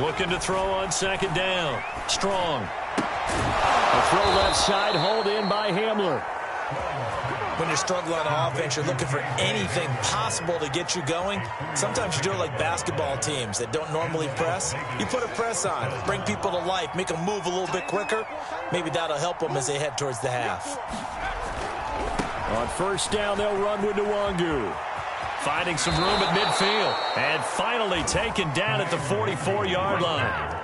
Looking to throw on second down. Strong. A throw left side, hauled in by Hamler. When you're struggling on offense, you're looking for anything possible to get you going. Sometimes you do it like basketball teams that don't normally press. You put a press on, bring people to life, make them move a little bit quicker. Maybe that'll help them as they head towards the half. On first down, they'll run with Nwangu. Finding some room at midfield. And finally taken down at the 44-yard line.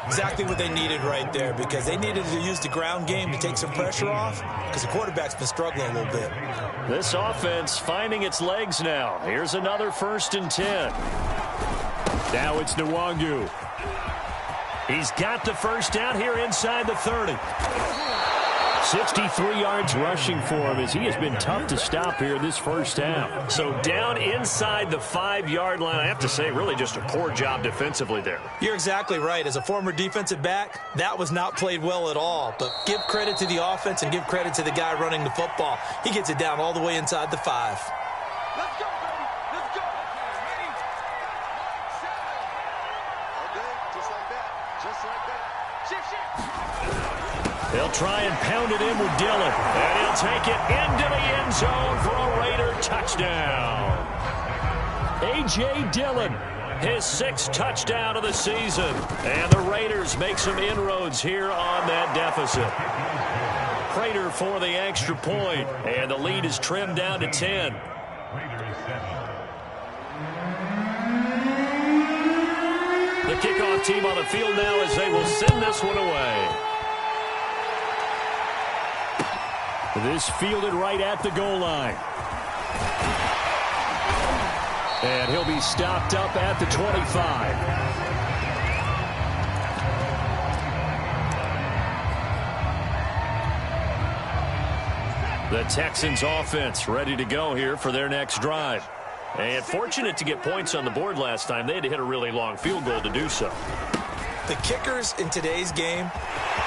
Exactly what they needed right there, because they needed to use the ground game to take some pressure off, because the quarterback's been struggling a little bit. This offense finding its legs now. Here's another 1st and 10. Now it's Nwangu. He's got the first down here inside the 30. 63 yards rushing for him as he has been tough to stop here this first half. So down inside the 5-yard line, I have to say, really just a poor job defensively there. You're exactly right. As a former defensive back, that was not played well at all. But give credit to the offense and give credit to the guy running the football. He gets it down all the way inside the 5. Let's go, baby. Let's go. Ready? 7. Okay, just like that. Just like that. Shift. They'll try and pound it in with Dillon. And he'll take it into the end zone for a Raider touchdown. A.J. Dillon, his 6th touchdown of the season. And the Raiders make some inroads here on that deficit. Prater for the extra point. And the lead is trimmed down to 10. The kickoff team on the field now as they will send this one away. This fielded right at the goal line. And he'll be stopped up at the 25. The Texans offense ready to go here for their next drive. And fortunate to get points on the board last time. They had to hit a really long field goal to do so. The kickers in today's game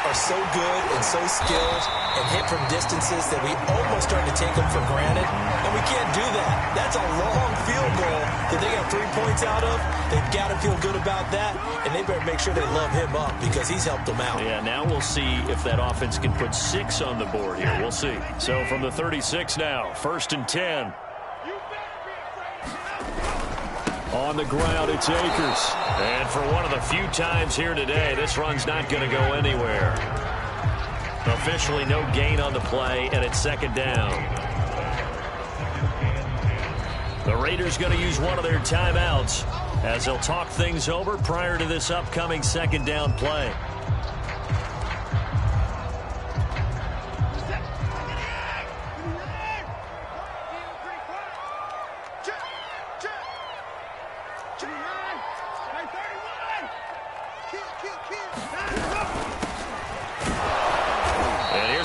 are so good and so skilled and hit from distances that we almost start to take them for granted. And we can't do that. That's a long field goal that they got 3 points out of. They've got to feel good about that, and they better make sure they love him up because he's helped them out. Yeah, now we'll see if that offense can put 6 on the board here. We'll see. So from the 36 now, 1st and 10. On the ground, it's Akers. And for one of the few times here today, this run's not going to go anywhere. Officially no gain on the play, and it's 2nd down. The Raiders going to use one of their timeouts as they'll talk things over prior to this upcoming 2nd down play.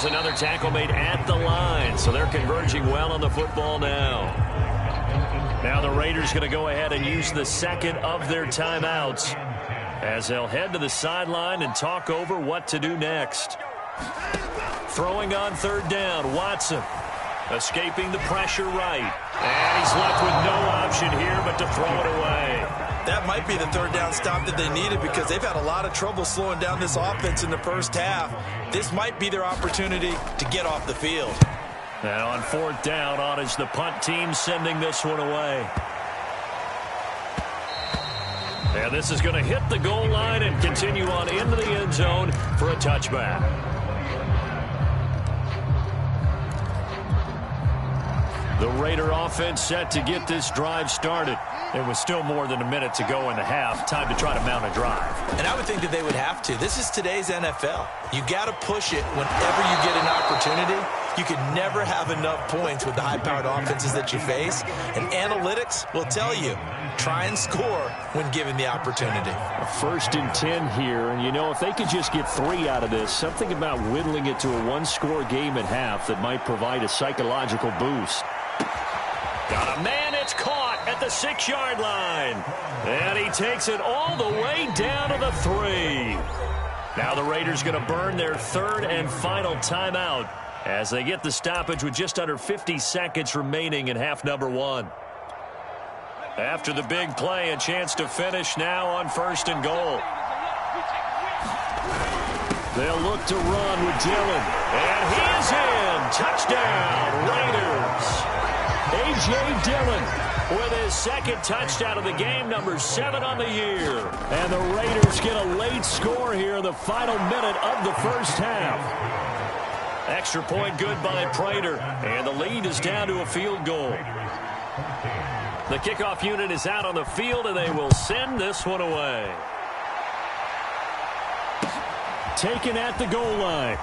Another tackle made at the line, so they're converging well on the football now. Now the Raiders going to go ahead and use the 2nd of their timeouts as they'll head to the sideline and talk over what to do next. Throwing on 3rd down, Watson escaping the pressure right. And he's left with no option here but to throw it away. That might be the 3rd down stop that they needed because they've had a lot of trouble slowing down this offense in the first half. This might be their opportunity to get off the field. And on 4th down, on is the punt team sending this one away. And this is going to hit the goal line and continue on into the end zone for a touchback. The Raider offense set to get this drive started. There was still more than a minute to go in the half. Time to try to mount a drive. And I would think that they would have to. This is today's NFL. You got to push it whenever you get an opportunity. You can never have enough points with the high-powered offenses that you face. And analytics will tell you, try and score when given the opportunity. A 1st and 10 here. And, you know, if they could just get 3 out of this, something about whittling it to a 1-score game at half that might provide a psychological boost. Got a man, it's caught at the 6-yard line. And he takes it all the way down to the 3. Now the Raiders going to burn their 3rd and final timeout as they get the stoppage with just under 50 seconds remaining in half number 1. After the big play, a chance to finish now on 1st and goal. They'll look to run with Dillon. And he is in. Touchdown, Raiders. A.J. Dillon with his 2nd touchdown of the game, number 7 on the year. And the Raiders get a late score here in the final minute of the first half. Extra point good by Prater. And the lead is down to a field goal. The kickoff unit is out on the field, and they will send this one away. Taken at the goal line.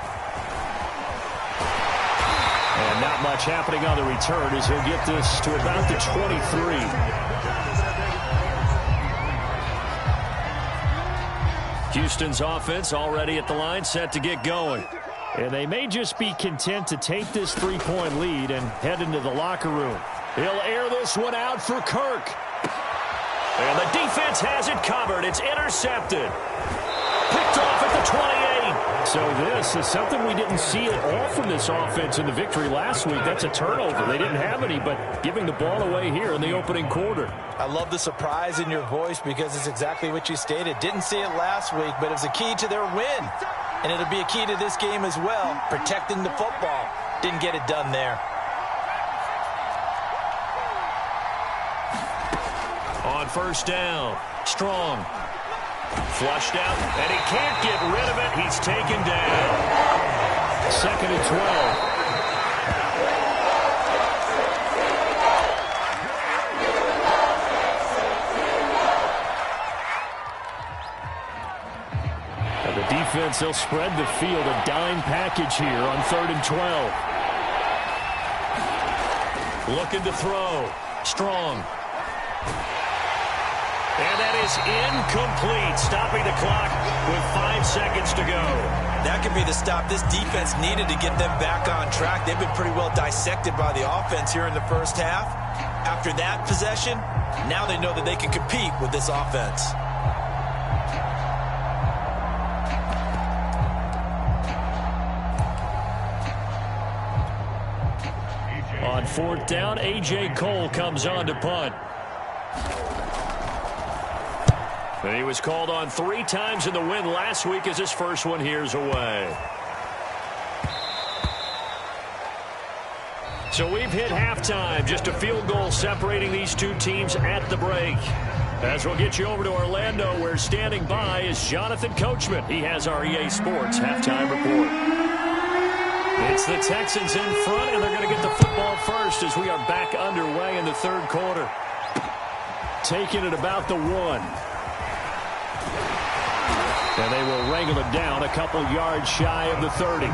And not much happening on the return as he'll get this to about the 23. Houston's offense already at the line, set to get going. And they may just be content to take this 3-point lead and head into the locker room. He'll air this one out for Kirk. And the defense has it covered. It's intercepted. Picked off at the 28. So this is something we didn't see at all from this offense in the victory last week. That's a turnover. They didn't have any, but giving the ball away here in the opening quarter. I love the surprise in your voice because it's exactly what you stated. Didn't see it last week, but it was a key to their win. And it'll be a key to this game as well, protecting the football. Didn't get it done there. On 1st down, Strong. Flushed out, and he can't get rid of it. He's taken down. 2nd and 12. And the defense, they'll spread the field, a dime package here on 3rd and 12. Looking to throw. Strong. And that is incomplete, stopping the clock with 5 seconds to go. That could be the stop this defense needed to get them back on track. They've been pretty well dissected by the offense here in the first half. After that possession, now they know that they can compete with this offense. On 4th down, A.J. Cole comes on to punt. And he was called on 3 times in the win last week as his first one here's away. So we've hit halftime. Just a field goal separating these two teams at the break. As we'll get you over to Orlando, where standing by is Jonathan Coachman. He has our EA Sports halftime report. It's the Texans in front, and they're going to get the football first as we are back underway in the 3rd quarter. Taking it about the 1. And they will wrangle it down a couple yards shy of the 30.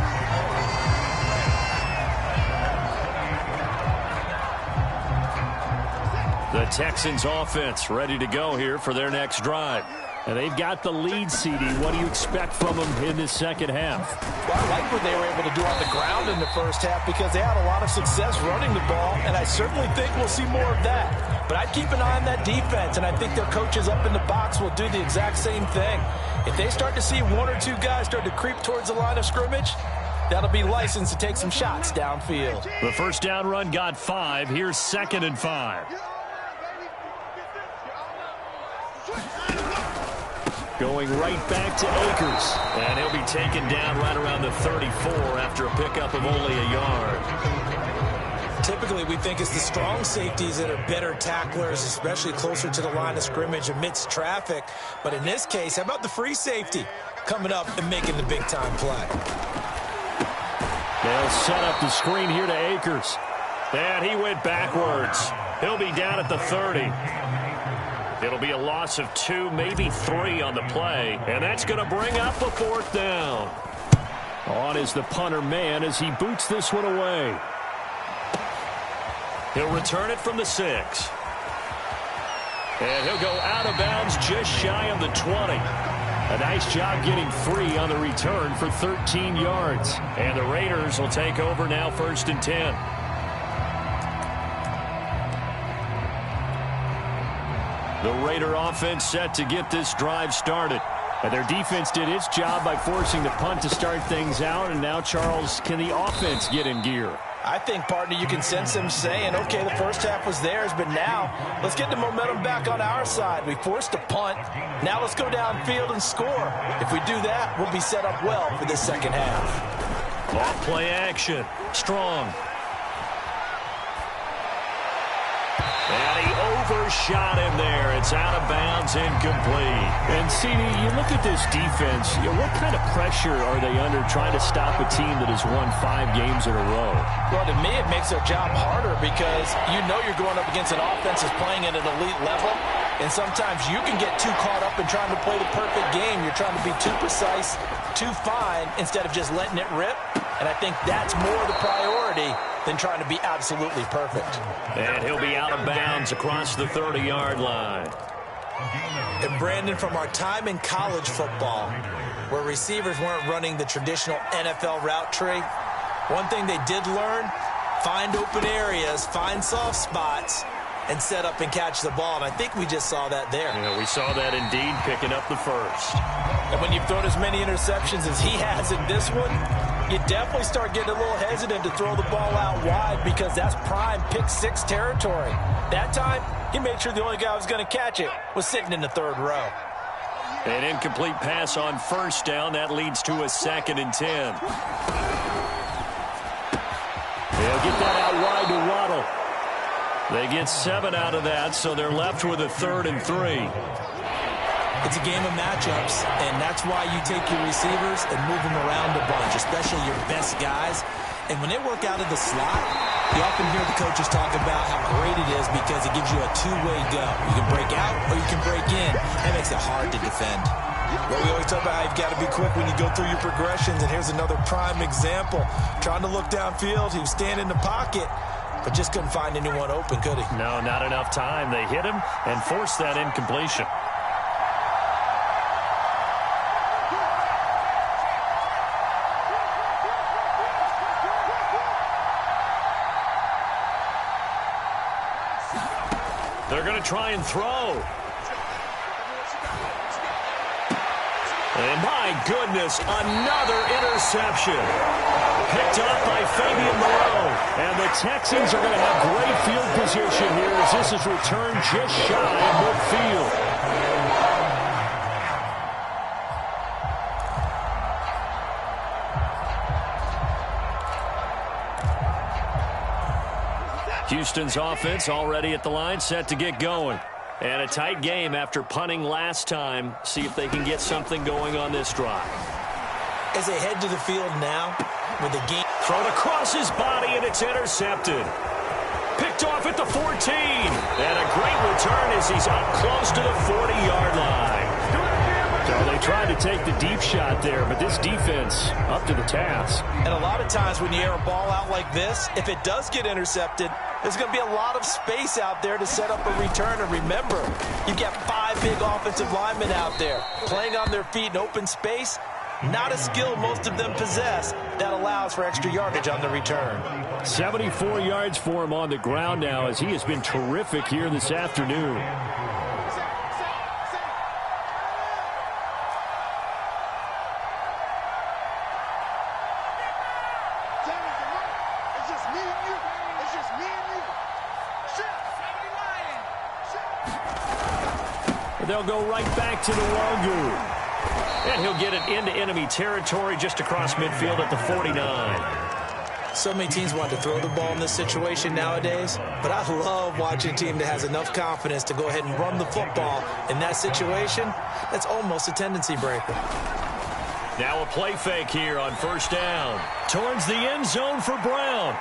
The Texans offense ready to go here for their next drive. And they've got the lead, CD. What do you expect from them in this second half? Well, I like what they were able to do on the ground in the first half because they had a lot of success running the ball, and I certainly think we'll see more of that. But I'd keep an eye on that defense, and I think their coaches up in the box will do the exact same thing. If they start to see 1 or 2 guys start to creep towards the line of scrimmage, that'll be licensed to take some shots downfield. The first down run got 5. Here's 2nd and 5. Going right back to Akers. And he'll be taken down right around the 34 after a pickup of only a yard. Typically, we think it's the strong safeties that are better tacklers, especially closer to the line of scrimmage amidst traffic. But in this case, how about the free safety coming up and making the big-time play? They'll set up the screen here to Akers. And he went backwards. He'll be down at the 30. It'll be a loss of 2, maybe 3 on the play. And that's going to bring up a 4th down. On is the punter man as he boots this one away. He'll return it from the 6. And he'll go out of bounds just shy of the 20. A nice job getting free on the return for 13 yards. And the Raiders will take over now 1st and 10. The Raider offense set to get this drive started. And their defense did its job by forcing the punt to start things out. And now, Charles, can the offense get in gear? I think, partner, you can sense him saying, okay, the first half was theirs, but now let's get the momentum back on our side. We forced a punt. Now let's go downfield and score. If we do that, we'll be set up well for this second half. Off play action. Strong. And he overshot him there. It's out of bounds, incomplete. And, CD, you look at this defense, what kind of pressure are they under trying to stop a team that has won 5 games in a row? Well, to me, it makes their job harder because you know you're going up against an offense that's playing at an elite level, and sometimes you can get too caught up in trying to play the perfect game. You're trying to be too precise, too fine, instead of just letting it rip, and I think that's more the priority than trying to be absolutely perfect. And he'll be out of bounds across the 30-yard line. And Brandon, from our time in college football, where receivers weren't running the traditional NFL route tree, one thing they did learn, find open areas, find soft spots, and set up and catch the ball. And I think we just saw that there. Yeah, we saw that indeed, picking up the first. And when you've thrown as many interceptions as he has in this one, you definitely start getting a little hesitant to throw the ball out wide because that's prime pick-6 territory. That time, he made sure the only guy who was going to catch it was sitting in the third row. An incomplete pass on first down. That leads to a 2nd and 10. They'll get that out wide to Waddle. They get 7 out of that, so they're left with a 3rd and 3. It's a game of matchups, and that's why you take your receivers and move them around a bunch, especially your best guys. And when they work out of the slot, you often hear the coaches talk about how great it is because it gives you a two-way go. You can break out or you can break in. That makes it hard to defend. Well, we always talk about how you've got to be quick when you go through your progressions, and here's another prime example. Trying to look downfield, he was standing in the pocket, but just couldn't find anyone open, could he? No, not enough time. They hit him and forced that incompletion. They're going to try and throw. And my goodness, another interception. Picked up by Fabian Moreau. And the Texans are going to have great field position here as this is returned just shy of midfield. Houston's offense already at the line, set to get going. And a tight game after punting last time. See if they can get something going on this drive. As they head to the field now, with the game thrown across his body, and it's intercepted. Picked off at the 14. And a great return as he's up close to the 40-yard line. So they tried to take the deep shot there, but this defense up to the task. And a lot of times when you air a ball out like this, if it does get intercepted, there's going to be a lot of space out there to set up a return. And remember, you've got 5 big offensive linemen out there playing on their feet in open space. Not a skill most of them possess that allows for extra yardage on the return. 74 yards for him on the ground now as he has been terrific here this afternoon. They'll go right back to the Wangu. And he'll get it into enemy territory just across midfield at the 49. So many teams want to throw the ball in this situation nowadays, but I love watching a team that has enough confidence to go ahead and run the football in that situation. That's almost a tendency breaker. Now a play fake here on first down. Towards the end zone for Brown.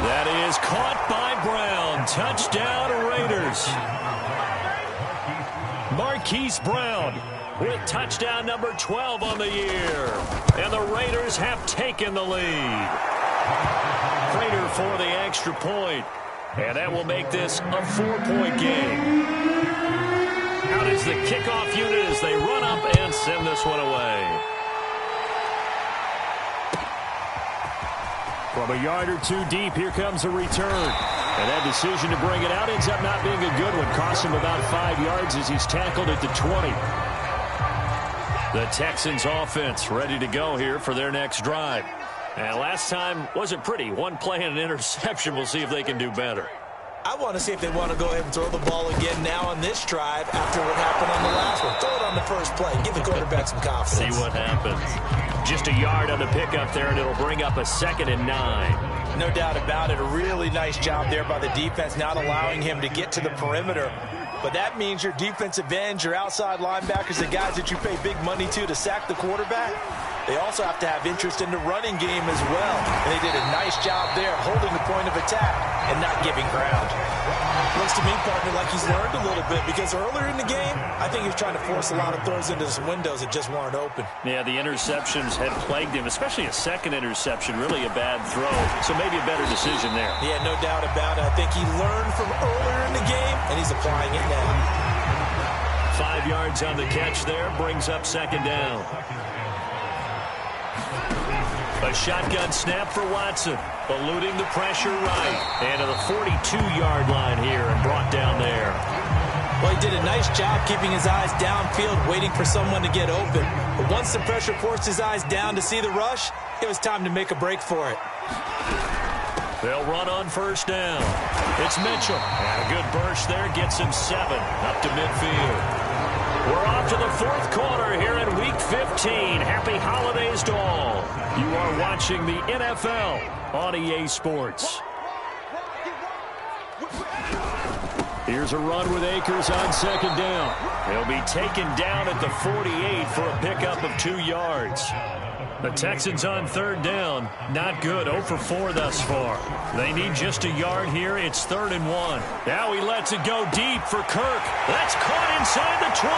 That is caught by Brown. Touchdown Raiders. Marquise Brown with touchdown number 12 on the year. And the Raiders have taken the lead. Prater for the extra point. And that will make this a 4-point game. Out is the kickoff unit as they run up and send this one away. From a yard or two deep, here comes a return. And that decision to bring it out ends up not being a good one. Cost him about 5 yards as he's tackled at the 20. The Texans offense ready to go here for their next drive. And last time wasn't pretty. One play and an interception. We'll see if they can do better. I want to see if they want to go ahead and throw the ball again now on this drive after what happened on the last one. Throw it on the first play. Give the quarterback some confidence. See what happens. Just a yard on the pickup there, and it'll bring up a 2nd and 9. No doubt about it. A really nice job there by the defense, not allowing him to get to the perimeter. But that means your defensive ends, your outside linebackers, the guys that you pay big money to sack the quarterback, they also have to have interest in the running game as well. And they did a nice job there holding the point of attack and not giving ground. Looks to me, partner, like he's learned a little bit because earlier in the game, I think he was trying to force a lot of throws into some windows that just weren't open. Yeah, the interceptions had plagued him, especially a second interception, really a bad throw. So maybe a better decision there. Yeah, no doubt about it. I think he learned from earlier in the game, and he's applying it now. 5 yards on the catch there, brings up 2nd down. A shotgun snap for Watson, eluding the pressure right. And to the 42-yard line here and brought down there. Well, he did a nice job keeping his eyes downfield, waiting for someone to get open. But once the pressure forced his eyes down to see the rush, it was time to make a break for it. They'll run on 1st down. It's Mitchell. And a good burst there gets him 7 up to midfield. We're off to the 4th quarter here in Week 15. Happy holidays to all. You are watching the NFL on EA Sports. Here's a run with Akers on 2nd down. He'll be taken down at the 48 for a pickup of 2 yards. The Texans on 3rd down. Not good. 0 for 4 thus far. They need just a yard here. It's 3rd and 1. Now he lets it go deep for Kirk. That's caught inside the 20.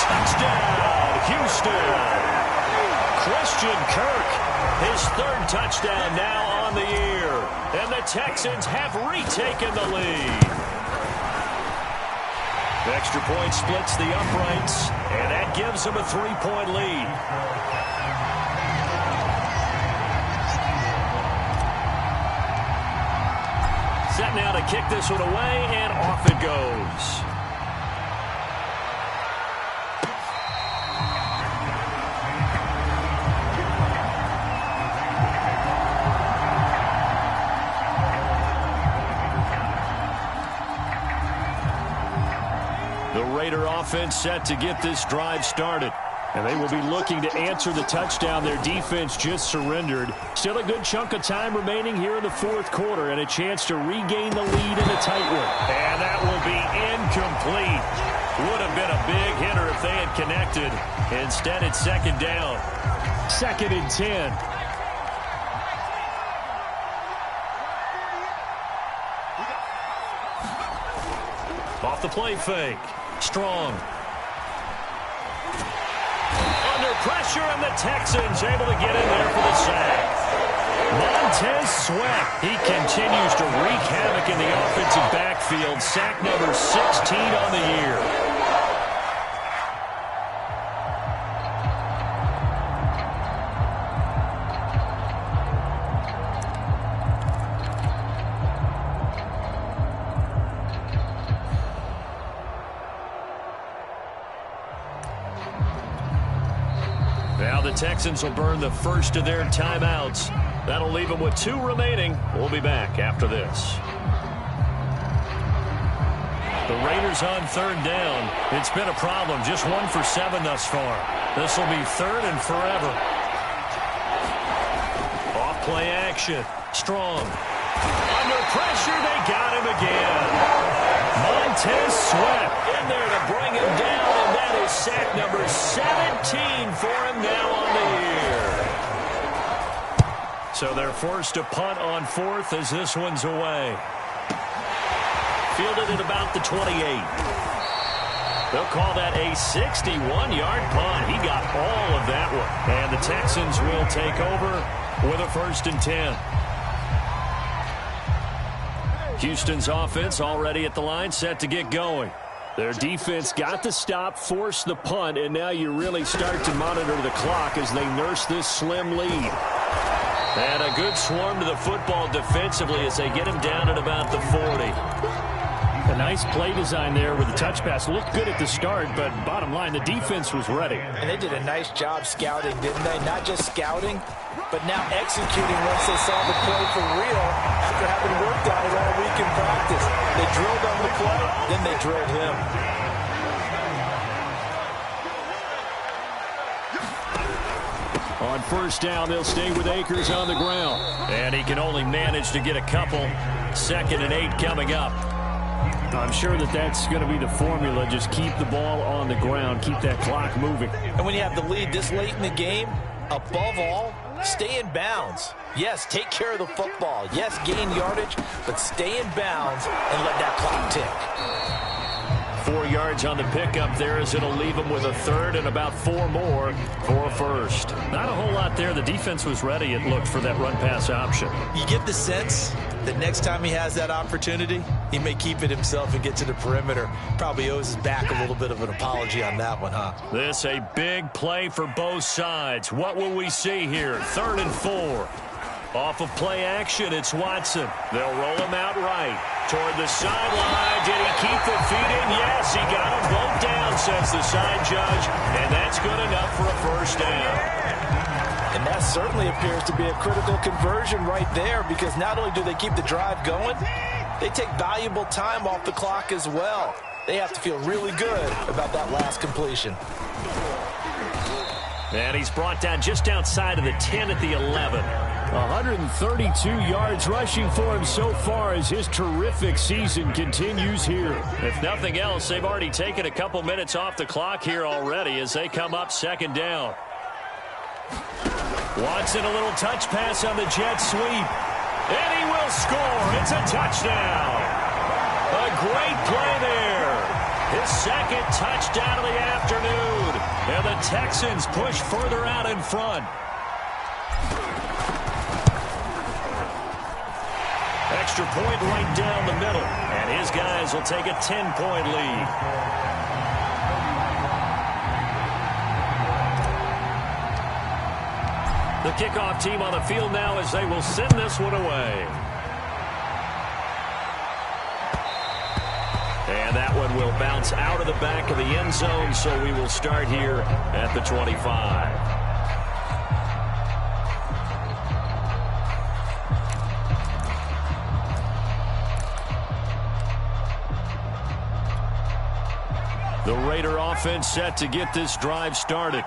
Touchdown, Houston. Christian Kirk, his 3rd touchdown now on the year. And the Texans have retaken the lead. The extra point splits the uprights, and that gives them a 3-point lead. Set now to kick this one away, and off it goes. The Raider offense set to get this drive started. And they will be looking to answer the touchdown their defense just surrendered. Still a good chunk of time remaining here in the 4th quarter and a chance to regain the lead in a tight one. And that will be incomplete. Would have been a big hitter if they had connected. Instead, it's 2nd down. 2nd and 10. Off the play fake. Strong. Under pressure, and the Texans able to get in there for the sack. Montez Sweat, he continues to wreak havoc in the offensive backfield. Sack number 16 on the year. Now the Texans will burn the first of their timeouts. That'll leave them with 2 remaining. We'll be back after this. The Raiders on 3rd down. It's been a problem. Just 1 for 7 thus far. This will be 3rd and forever. Off play action. Strong. Under pressure, they got him again. Montez Sweat in there to bring him down, and that is sack number 17 for him now on the year. So they're forced to punt on 4th as this one's away. Fielded at about the 28. They'll call that a 61-yard punt. He got all of that one. And the Texans will take over with a 1st and 10. Houston's offense already at the line, set to get going. Their defense got the stop, forced the punt, and now you really start to monitor the clock as they nurse this slim lead. And a good swarm to the football defensively as they get him down at about the 40. A nice play design there with the touch pass. Looked good at the start, but bottom line, the defense was ready. And they did a nice job scouting, didn't they? Not just scouting, but now executing once they saw the play for real after having worked on it all week in practice. They drilled on the play, then they drilled him. On first down, they'll stay with Akers on the ground. And he can only manage to get a couple. 2nd and 8 coming up. I'm sure that that's going to be the formula. Just keep the ball on the ground. Keep that clock moving. And when you have the lead this late in the game, above all, stay in bounds. Yes, take care of the football. Yes, gain yardage, but stay in bounds and let that clock tick. 4 yards on the pickup there as it'll leave him with a 3rd and about 4 more for a 1st. Not a whole lot there. The defense was ready, it looked, for that run-pass option. You get the sense that next time he has that opportunity, he may keep it himself and get to the perimeter. Probably owes his back a little bit of an apology on that one, huh? This a big play for both sides. What will we see here? 3rd and 4. Off of play action, it's Watson. They'll roll him out right. Toward the sideline. Did he keep the feet in? Yes, he got them both down, says the side judge. And that's good enough for a 1st down. And that certainly appears to be a critical conversion right there, because not only do they keep the drive going, they take valuable time off the clock as well. They have to feel really good about that last completion. And he's brought down just outside of the 10 at the 11. 132 yards rushing for him so far as his terrific season continues here. If nothing else, they've already taken a couple minutes off the clock here already as they come up 2nd down. Watson, a little touch pass on the jet sweep. And he will score. It's a touchdown. A great play there. His 2nd touchdown of the afternoon. And the Texans push further out in front. Extra point right down the middle. And his guys will take a 10-point lead. The kickoff team on the field now as they will send this one away. And that one will bounce out of the back of the end zone, so we will start here at the 25. The Raider offense set to get this drive started.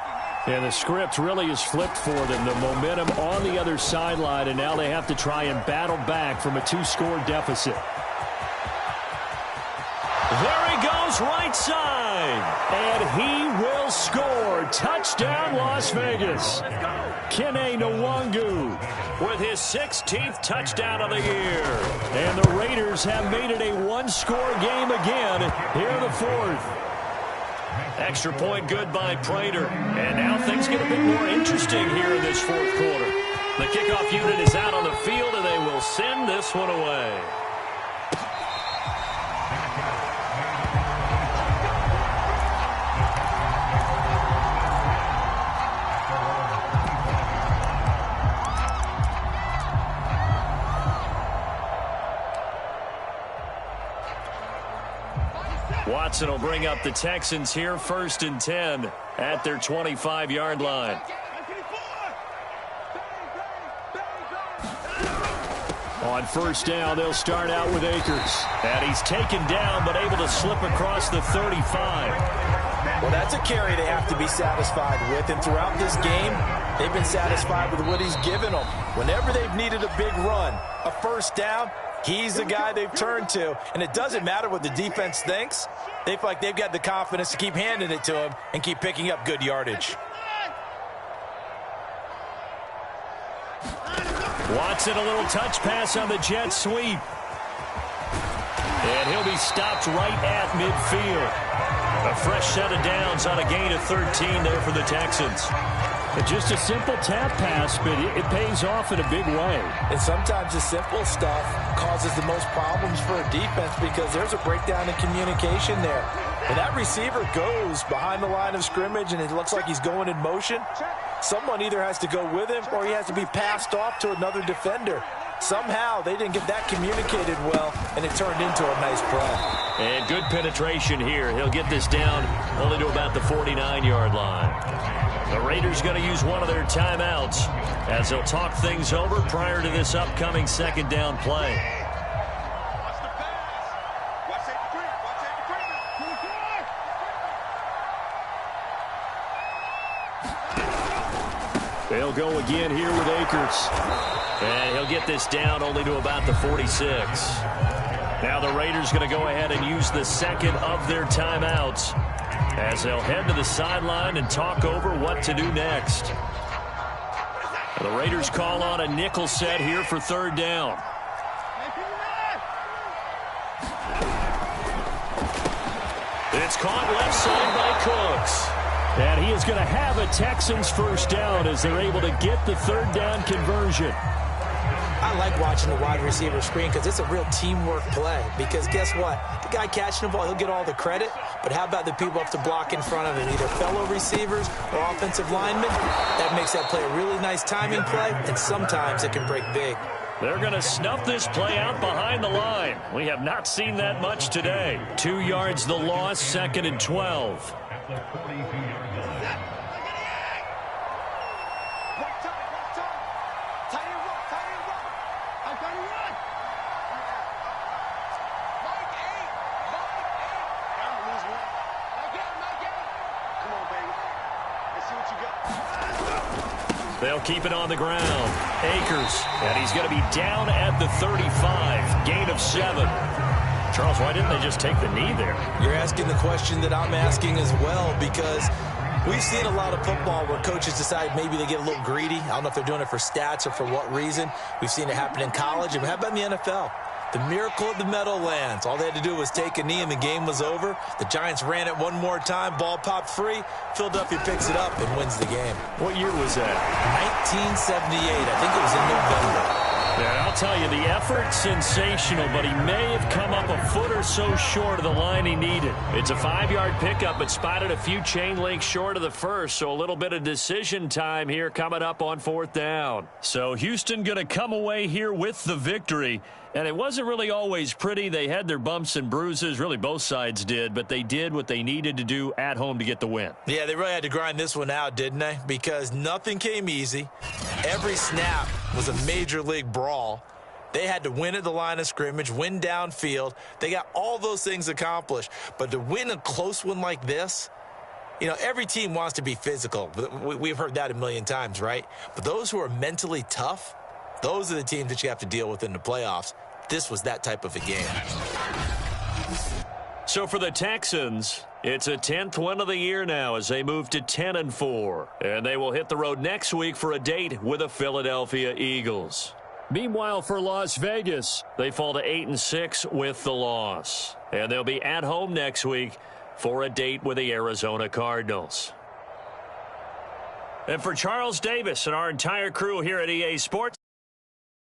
And the script really is flipped for them. The momentum on the other sideline, and now they have to try and battle back from a 2-score deficit. There he goes, right side. And he will score. Touchdown, Las Vegas. Kene Nwangu with his 16th touchdown of the year. And the Raiders have made it a 1-score game again here in the 4th. Extra point good by Prater. And now things get a bit more interesting here in this 4th quarter. The kickoff unit is out on the field, and they will send this one away. Watson will bring up the Texans here 1st and 10 at their 25-yard line. On 1st down, they'll start out with Akers. And he's taken down, but able to slip across the 35. Well, that's a carry they have to be satisfied with. And throughout this game, they've been satisfied with what he's given them. Whenever they've needed a big run, a 1st down, he's the guy they've turned to. And it doesn't matter what the defense thinks. They feel like they've got the confidence to keep handing it to him and keep picking up good yardage. Watson, a little touch pass on the jet sweep. And he'll be stopped right at midfield. A fresh set of downs on a gain of 13 there for the Texans. Just a simple tap pass, but it pays off in a big way. And sometimes the simple stuff causes the most problems for a defense because there's a breakdown in communication there. When that receiver goes behind the line of scrimmage and it looks like he's going in motion, someone either has to go with him or he has to be passed off to another defender. Somehow they didn't get that communicated well, and it turned into a nice play. And good penetration here. He'll get this down only to about the 49-yard line. The Raiders going to use one of their timeouts as they'll talk things over prior to this upcoming second down play. Watch the pass. Watch safety creep. Watch safety creep. They'll go again here with Akers. And he'll get this down only to about the 46. Now the Raiders going to go ahead and use the second of their timeouts as they'll head to the sideline and talk over what to do next. The Raiders call on a nickel set here for third down. It's caught left side by Cooks. And he is going to have a Texans first down as they're able to get the third down conversion. I like watching the wide receiver screen because it's a real teamwork play. Because guess what? The guy catching the ball, he'll get all the credit. But how about the people up to block in front of him, either fellow receivers or offensive linemen? That makes that play a really nice timing play, and sometimes it can break big. They're going to snuff this play out behind the line. We have not seen that much today. 2 yards the loss, 2nd and 12. They'll keep it on the ground. Akers, and he's going to be down at the 35. Gain of 7. Charles, why didn't they just take the knee there? You're asking the question that I'm asking as well, because we've seen a lot of football where coaches decide maybe they get a little greedy. I don't know if they're doing it for stats or for what reason. We've seen it happen in college. And how about in the NFL? The miracle of the Meadowlands. All they had to do was take a knee and the game was over. The Giants ran it one more time. Ball popped free. Philadelphia picks it up and wins the game. What year was that? 1978. I think it was in November. Yeah, I'll tell you, the effort, sensational, but he may have come up a foot or so short of the line he needed. It's a 5-yard pickup, but spotted a few chain links short of the first, so a little bit of decision time here coming up on 4th down. So Houston going to come away here with the victory. And it wasn't really always pretty. They had their bumps and bruises. Really, both sides did. But they did what they needed to do at home to get the win. Yeah, they really had to grind this one out, didn't they? Because nothing came easy. Every snap was a major league brawl. They had to win at the line of scrimmage, win downfield. They got all those things accomplished. But to win a close one like this, you know, every team wants to be physical. We've heard that a million times, right? But those who are mentally tough, those are the teams that you have to deal with in the playoffs. This was that type of a game. So for the Texans, it's a 10th win of the year now as they move to 10-4. And they will hit the road next week for a date with the Philadelphia Eagles. Meanwhile, for Las Vegas, they fall to 8-6 with the loss. And they'll be at home next week for a date with the Arizona Cardinals. And for Charles Davis and our entire crew here at EA Sports,